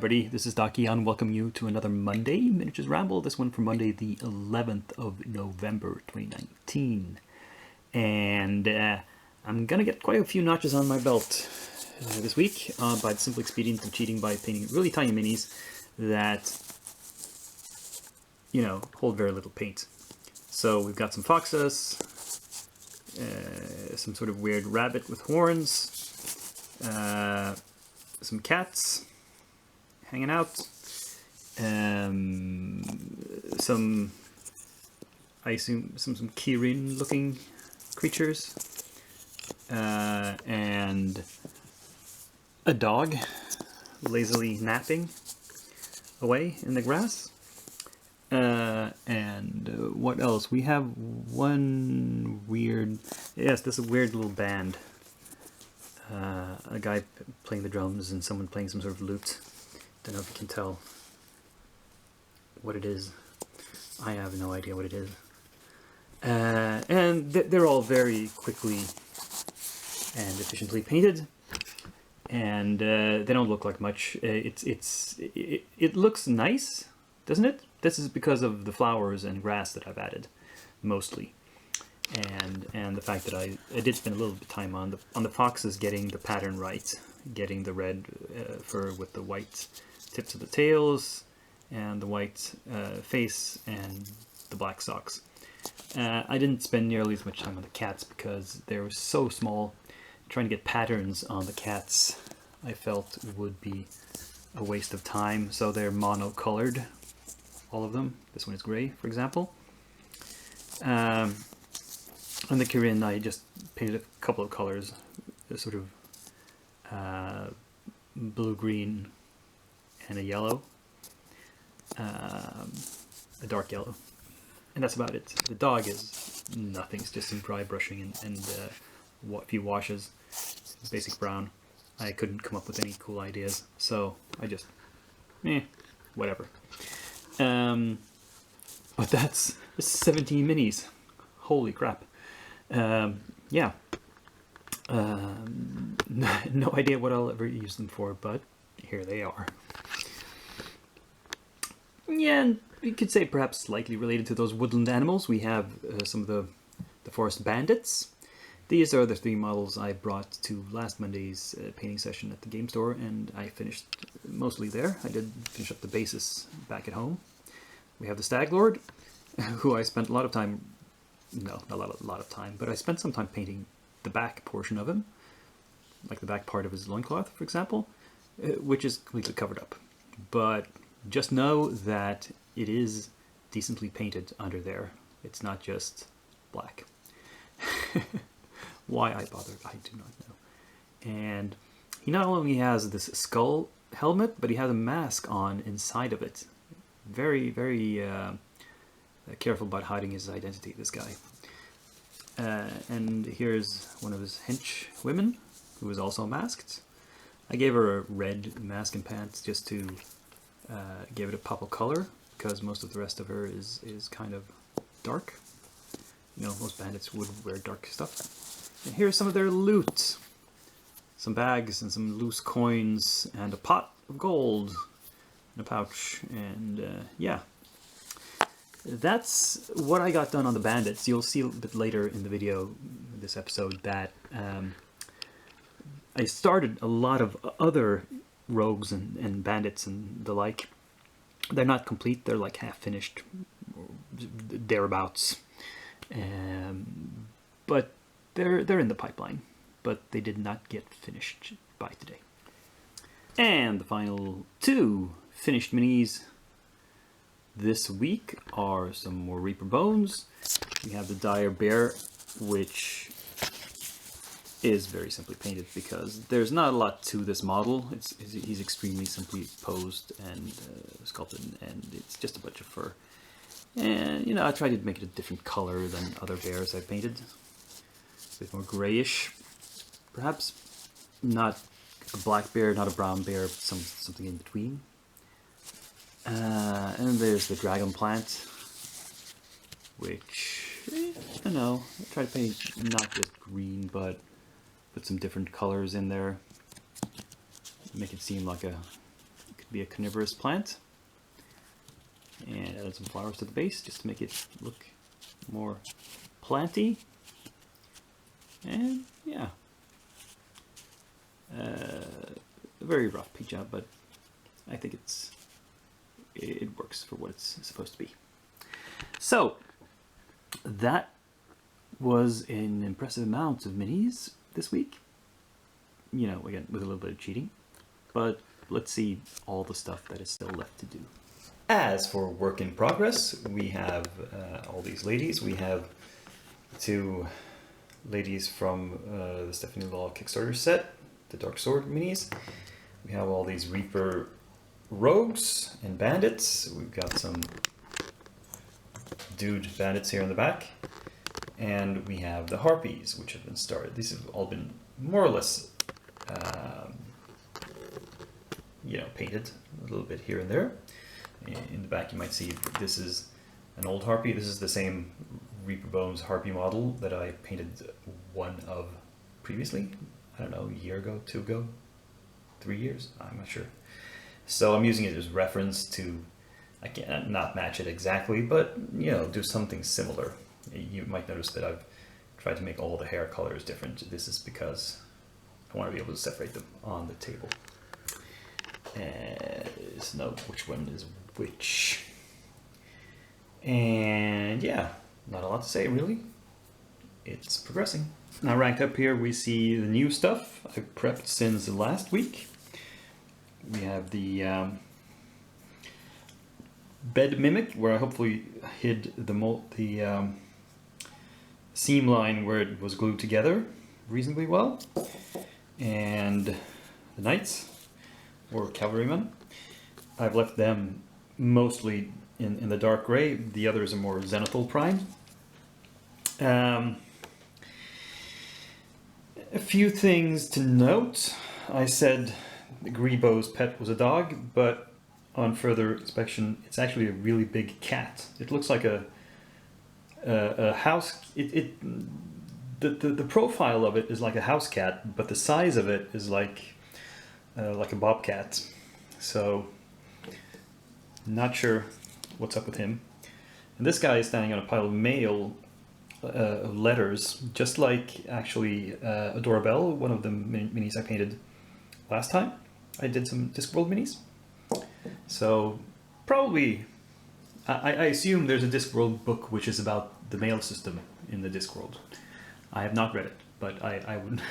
everybody, this is Doc Eon. Welcome you to another Monday Miniatures Ramble. This one for Monday the 11th of November 2019. And I'm gonna get quite a few notches on my belt this week by the simple expedient of cheating by painting really tiny minis that, you know, hold very little paint. So we've got some foxes, some sort of weird rabbit with horns, some cats hanging out, some, I assume, some Kirin looking creatures, and a dog lazily napping away in the grass. And what else? We have one weird, yes, this is a weird little band. A guy playing the drums and someone playing some sort of lute. Don't know if you can tell what it is. I have no idea what it is. And they're all very quickly and efficiently painted, and they don't look like much. It looks nice, doesn't it? This is because of the flowers and grass that I've added, mostly. And the fact that I did spend a little bit of time on the foxes, getting the pattern right, getting the red fur with the white tips of the tails, and the white face, and the black socks. I didn't spend nearly as much time on the cats because they were so small. Trying to get patterns on the cats, I felt, would be a waste of time. So they're mono-colored, all of them. This one is gray, for example. On the Kirin, I just painted a couple of colors, a sort of blue-green and a yellow, a dark yellow, and that's about it. The dog is nothing, it's just some dry brushing and a few washes, basic brown. I couldn't come up with any cool ideas, so I just, whatever. But that's 17 minis, holy crap. Yeah, no idea what I'll ever use them for, but here they are. Yeah, and you could say perhaps slightly related to those woodland animals, we have some of the forest bandits. These are the 3 models I brought to last Monday's painting session at the game store, and I finished mostly there. I did finish up the basis back at home. We have the Stag Lord, who I spent a lot of time, no, not a lot of time, but I spent some time painting the back portion of him, like the back part of his loincloth, for example, which is completely covered up. But just know that it is decently painted under there. It's not just black. Why I bothered, I do not know. And he not only has this skull helmet, but he has a mask on inside of it. Very, very careful about hiding his identity, this guy. And here's one of his hench women, who is also masked. I gave her a red mask and pants just to give it a pop of color, because most of the rest of her is kind of dark. You know, most bandits would wear dark stuff. And here's some of their loot. Some bags and some loose coins and a pot of gold in a pouch. And yeah, that's what I got done on the bandits. You'll see a bit later in the video, this episode, that I started a lot of other rogues and bandits and the like. They're not complete, they're like half finished, thereabouts. But they're in the pipeline, but they did not get finished by today. And the final 2 finished minis this week are some more Reaper Bones. We have the Dire Bear, which is very simply painted because there's not a lot to this model. He's extremely simply posed and sculpted, and it's just a bunch of fur. And, you know, I tried to make it a different color than other bears I've painted. A bit more grayish, perhaps. Not a black bear, not a brown bear, something in between. And there's the dragon plant, which, I don't know, I tried to paint not just green, but put some different colors in there. Make it seem like a to be a carnivorous plant. And add some flowers to the base just to make it look more planty. And yeah, a very rough paint job, but I think it works for what it's supposed to be. So that was an impressive amount of minis this week. You know, again, with a little bit of cheating, but let's see all the stuff that is still left to do. As for work in progress, we have all these ladies. We have 2 ladies from the Stephanie Law Kickstarter set, the Dark Sword minis. We have all these Reaper rogues and bandits. We've got some dude bandits here in the back. And we have the harpies, which have been started. These have all been more or less, you know, painted a little bit here and there. In the back you might see this is an old harpy. This is the same Reaper Bones harpy model that I painted one of previously. I don't know, a year ago, 2 ago, 3 years, I'm not sure. So I'm using it as reference to, I can't not match it exactly, but you know, do something similar. You might notice that I've tried to make all the hair colors different. This is because I want to be able to separate them on the table. Just note which one is which. And yeah, not a lot to say really. It's progressing. Now ranked up here we see the new stuff I've prepped since last week. We have the bed mimic, where I hopefully hid the seam line where it was glued together reasonably well. And the knights, or cavalrymen, I've left them mostly in the dark gray. The others are more zenithal prime. A few things to note. I said Grebo's pet was a dog, but on further inspection, it's actually a really big cat. It looks like a house. The profile of it is like a house cat, but the size of it is like a bobcat. So, not sure what's up with him. And this guy is standing on a pile of mail letters, just like actually Adorabelle, one of the minis I painted last time. I did some Discworld minis. So probably, I assume there's a Discworld book which is about the mail system in the Discworld. I have not read it, but I would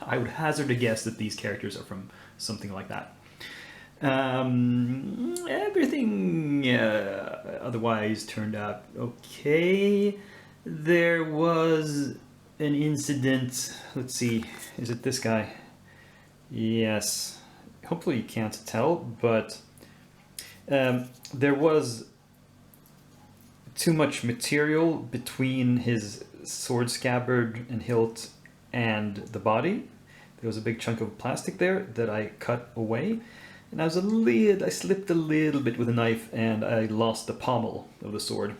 I would hazard a guess that these characters are from something like that. Everything otherwise turned out okay. There was an incident. Let's see, is it this guy? Yes. Hopefully you can't tell, but there was too much material between his sword scabbard and hilt and the body. There was a big chunk of plastic there that I cut away, and I slipped a little bit with a knife and I lost the pommel of the sword.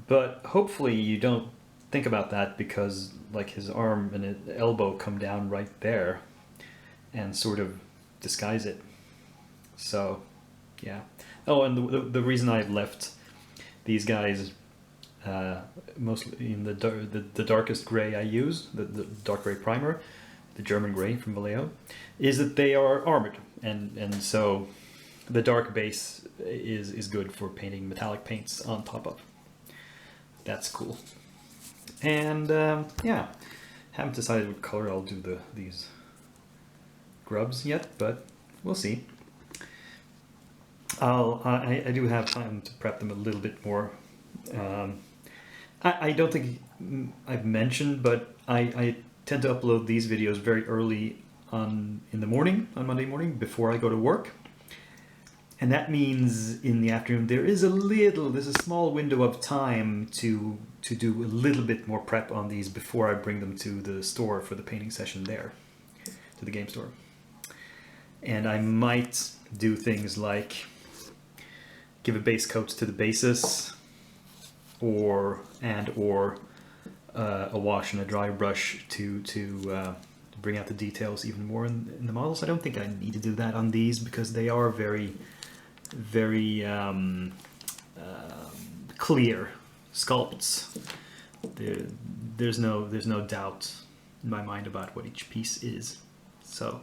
But hopefully you don't think about that, because like his arm and his elbow come down right there and sort of disguise it. So yeah. Oh, and the reason I left these guys mostly in the darkest gray I use, the dark gray primer, the German gray from Vallejo, is that they are armored, and so the dark base is good for painting metallic paints on top of. That's cool. And yeah, haven't decided what color I'll do these grubs yet, but we'll see. I do have time to prep them a little bit more. I don't think I've mentioned, but I tend to upload these videos very early in the morning, on Monday morning, before I go to work. And that means in the afternoon there's a small window of time to do a little bit more prep on these before I bring them to the store for the painting session there, to the game store. And I might do things like give a base coat to the basis, or a wash and a dry brush to bring out the details even more in the models. I don't think I need to do that on these because they are very, very clear sculpts. There's no doubt in my mind about what each piece is, so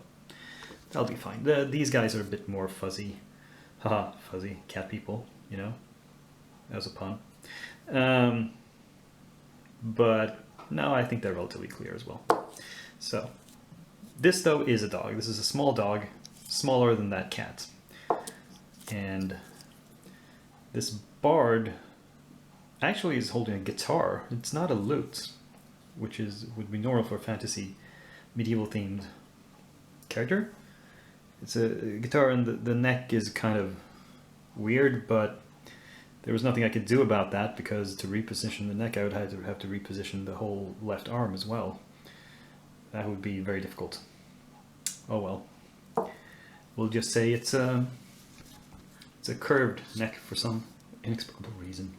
that'll be fine. These guys are a bit more fuzzy. Haha, fuzzy cat people, you know. That was a pun. But no, I think they're relatively clear as well. So this though is a dog. This is a small dog, smaller than that cat. And this bard actually is holding a guitar. It's not a lute, which would be normal for a fantasy medieval themed character. It's a guitar, and the neck is kind of weird, but there was nothing I could do about that because to reposition the neck I would have to reposition the whole left arm as well. That would be very difficult. Oh well. We'll just say it's a curved neck for some inexplicable reason.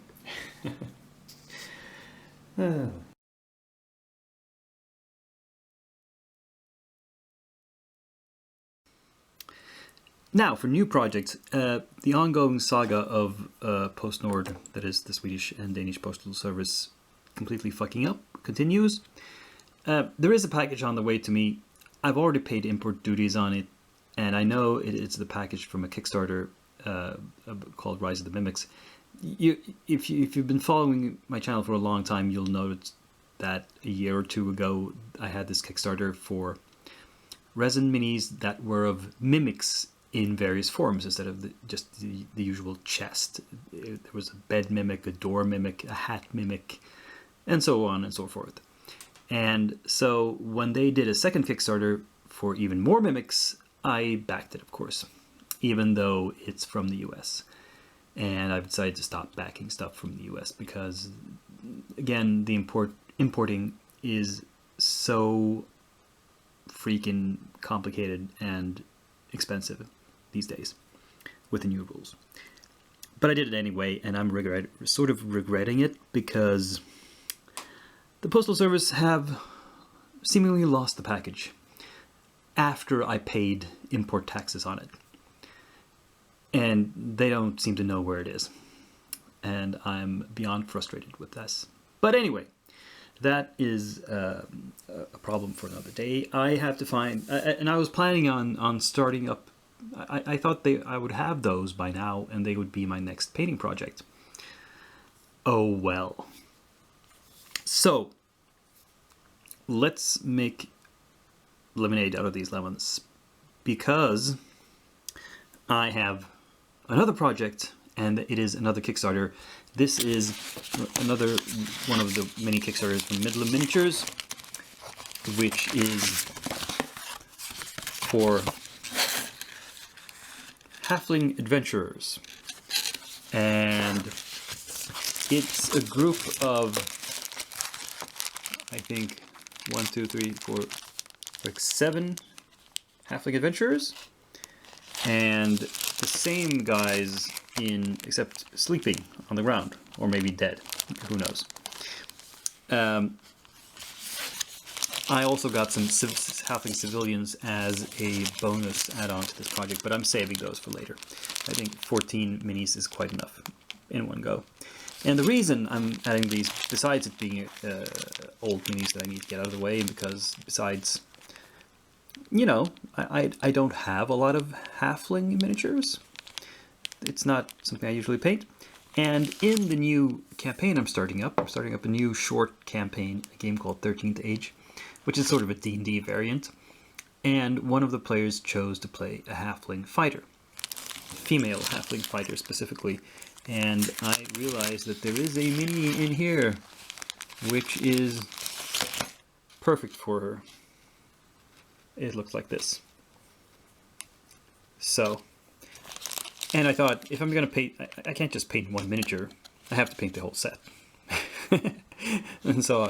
Now, for new projects, the ongoing saga of PostNord, that is the Swedish and Danish Postal Service, completely fucking up, continues. There is a package on the way to me. I've already paid import duties on it, and I know it's the package from a Kickstarter called Rise of the Mimics. If you've been following my channel for a long time, you'll notice that a year or two ago I had this Kickstarter for resin minis that were of mimics in various forms instead of just the usual chest. There was a bed mimic, a door mimic, a hat mimic, and so on and so forth. And so when they did a second Kickstarter for even more mimics, I backed it, of course, even though it's from the US. And I've decided to stop backing stuff from the US because, again, the importing is so freaking complicated and expensive these days with the new rules. But I did it anyway, and I'm sort of regretting it because the Postal Service have seemingly lost the package after I paid import taxes on it. And they don't seem to know where it is. And I'm beyond frustrated with this. But anyway, that is a problem for another day. I have to find, and I was planning on starting up, I thought I would have those by now and they would be my next painting project. Oh well. So, let's make lemonade out of these lemons because I have another project and it is another Kickstarter. This is another one of the mini Kickstarters from Midland Miniatures, which is for Halfling Adventurers. And it's a group of, I think, 1, 2, 3, 4, like 7 Halfling Adventurers. And the same guys except sleeping on the ground, or maybe dead, who knows. I also got some Halfling civilians as a bonus add-on to this project, but I'm saving those for later. I think 14 minis is quite enough in one go. And the reason I'm adding these, besides it being old minis that I need to get out of the way, because besides, you know, I don't have a lot of Halfling miniatures. It's not something I usually paint. And in the new campaign I'm starting up a new short campaign, a game called 13th Age, which is sort of a D&D variant. And one of the players chose to play a Halfling fighter, female Halfling fighter specifically. And I realized that there is a mini in here, which is perfect for her. It looks like this. So, and I thought, if I'm going to paint, I can't just paint one miniature. I have to paint the whole set. And so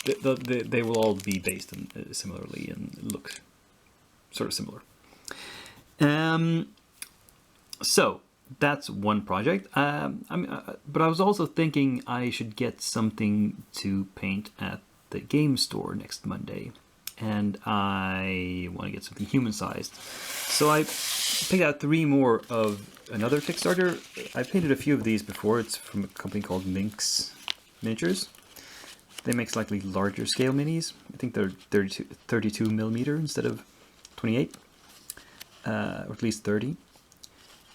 they will all be based similarly and look sort of similar. So that's one project. But I was also thinking I should get something to paint at the game store next Monday. and I want to get something human-sized. So I picked out 3 more of another Kickstarter. I painted a few of these before. It's from a company called Minx Miniatures. They make slightly larger scale minis. I think they're 32 millimeter instead of 28, or at least 30.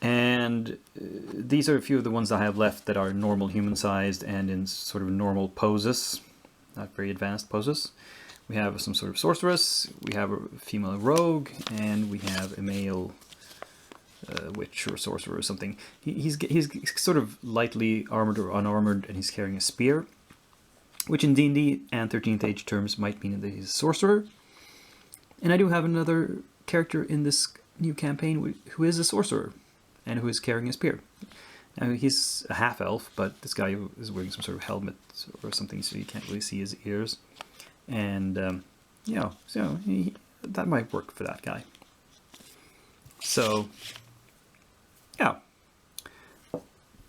And these are a few of the ones I have left that are normal human-sized and in sort of normal poses, not very advanced poses. We have some sort of sorceress, we have a female rogue, and we have a male witch or sorcerer or something. He's sort of lightly armored or unarmored, and he's carrying a spear, which in D&D and 13th Age terms might mean that he's a sorcerer. And I do have another character in this new campaign who is a sorcerer and who is carrying a spear. Now, he's a half-elf, but this guy is wearing some sort of helmet or something, so you can't really see his ears. And, you know, so that might work for that guy. So, yeah.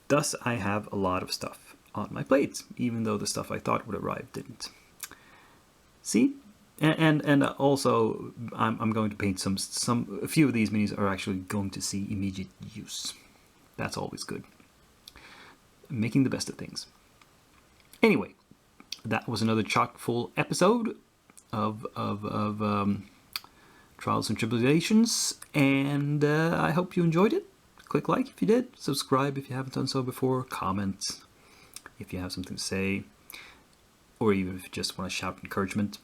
Thus, I have a lot of stuff on my plate, even though the stuff I thought would arrive didn't. See? And also, I'm going to paint a few of these minis are actually going to see immediate use. That's always good. Making the best of things. Anyway, that was another chock-full episode of Trials and Tribulations, and I hope you enjoyed it. Click like if you did, subscribe if you haven't done so before, comment if you have something to say, or even if you just want to shout encouragement.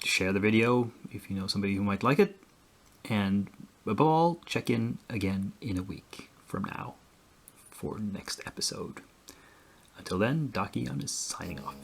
Share the video if you know somebody who might like it, and above all, check in again in a week from now for next episode. Until then, Dakian is signing off.